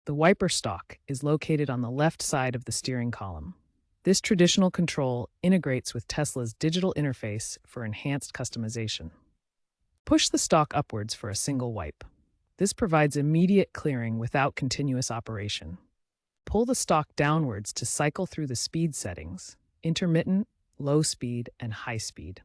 The wiper stalk is located on the left side of the steering column. This traditional control integrates with Tesla's digital interface for enhanced customization. Push the stalk upwards for a single wipe. This provides immediate clearing without continuous operation. Pull the stalk downwards to cycle through the speed settings: intermittent, low speed, and high speed.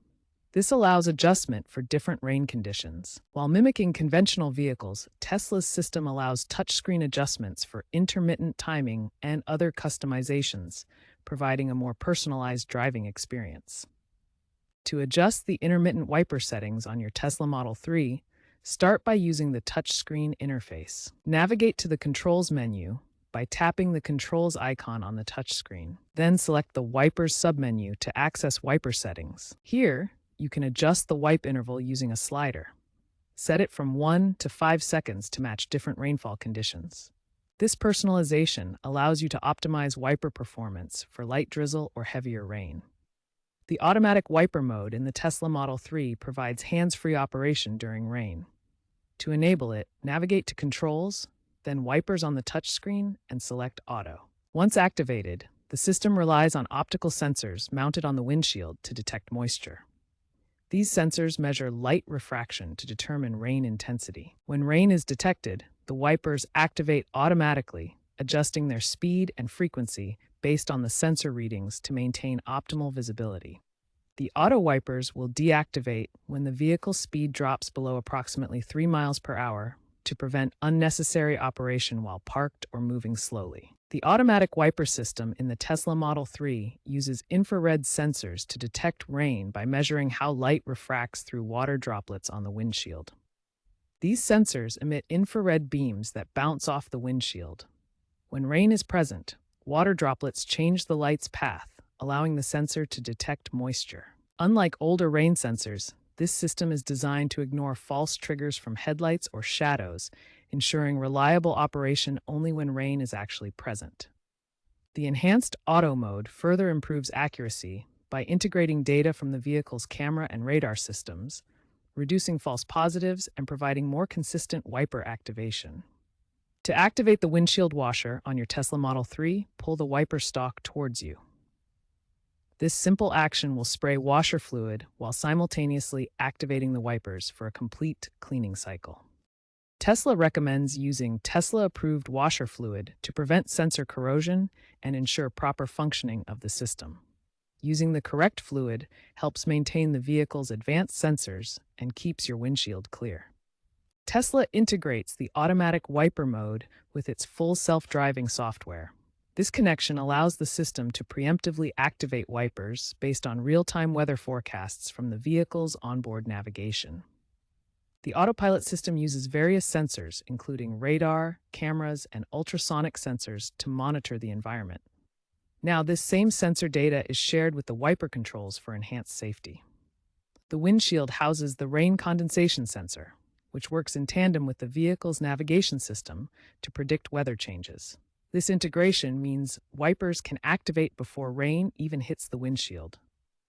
This allows adjustment for different rain conditions. While mimicking conventional vehicles, Tesla's system allows touchscreen adjustments for intermittent timing and other customizations, providing a more personalized driving experience. To adjust the intermittent wiper settings on your Tesla Model 3, start by using the touchscreen interface. Navigate to the Controls menu by tapping the Controls icon on the touchscreen. Then select the Wipers submenu to access wiper settings. Here, you can adjust the wipe interval using a slider. Set it from 1 to 5 seconds to match different rainfall conditions. This personalization allows you to optimize wiper performance for light drizzle or heavier rain. The automatic wiper mode in the Tesla Model 3 provides hands-free operation during rain. To enable it, navigate to Controls, then Wipers on the touchscreen, and select Auto. Once activated, the system relies on optical sensors mounted on the windshield to detect moisture. These sensors measure light refraction to determine rain intensity. When rain is detected, the wipers activate automatically, adjusting their speed and frequency based on the sensor readings to maintain optimal visibility. The auto wipers will deactivate when the vehicle speed drops below approximately 3 miles per hour to prevent unnecessary operation while parked or moving slowly. The automatic wiper system in the Tesla Model 3 uses infrared sensors to detect rain by measuring how light refracts through water droplets on the windshield. These sensors emit infrared beams that bounce off the windshield. When rain is present, water droplets change the light's path, allowing the sensor to detect moisture. Unlike older rain sensors, this system is designed to ignore false triggers from headlights or shadows, ensuring reliable operation only when rain is actually present. The enhanced auto mode further improves accuracy by integrating data from the vehicle's camera and radar systems, reducing false positives and providing more consistent wiper activation. To activate the windshield washer on your Tesla Model 3, pull the wiper stalk towards you. This simple action will spray washer fluid while simultaneously activating the wipers for a complete cleaning cycle. Tesla recommends using Tesla-approved washer fluid to prevent sensor corrosion and ensure proper functioning of the system. Using the correct fluid helps maintain the vehicle's advanced sensors and keeps your windshield clear. Tesla integrates the automatic wiper mode with its full self-driving software. This connection allows the system to preemptively activate wipers based on real-time weather forecasts from the vehicle's onboard navigation. The autopilot system uses various sensors, including radar, cameras, and ultrasonic sensors to monitor the environment. Now, this same sensor data is shared with the wiper controls for enhanced safety. The windshield houses the rain condensation sensor, which works in tandem with the vehicle's navigation system to predict weather changes. This integration means wipers can activate before rain even hits the windshield.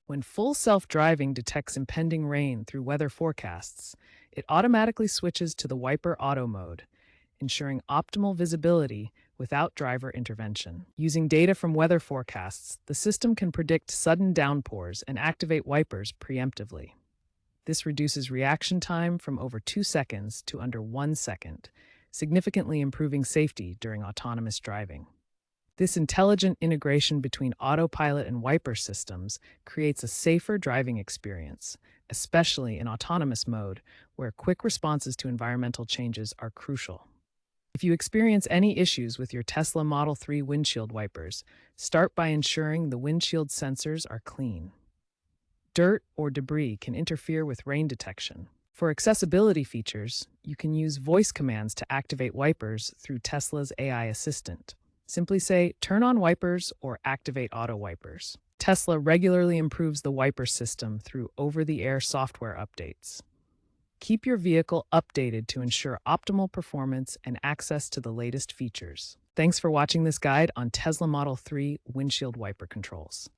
When full self-driving detects impending rain through weather forecasts, it automatically switches to the wiper auto mode, ensuring optimal visibility without driver intervention. Using data from weather forecasts, the system can predict sudden downpours and activate wipers preemptively. This reduces reaction time from over 2 seconds to under 1 second, significantly improving safety during autonomous driving. This intelligent integration between autopilot and wiper systems creates a safer driving experience, especially in autonomous mode, where quick responses to environmental changes are crucial. If you experience any issues with your Tesla Model 3 windshield wipers, start by ensuring the windshield sensors are clean. Dirt or debris can interfere with rain detection. For accessibility features, you can use voice commands to activate wipers through Tesla's AI assistant. Simply say, "Turn on wipers" or "Activate auto wipers." Tesla regularly improves the wiper system through over-the-air software updates. Keep your vehicle updated to ensure optimal performance and access to the latest features. Thanks for watching this guide on Tesla Model 3 windshield wiper controls.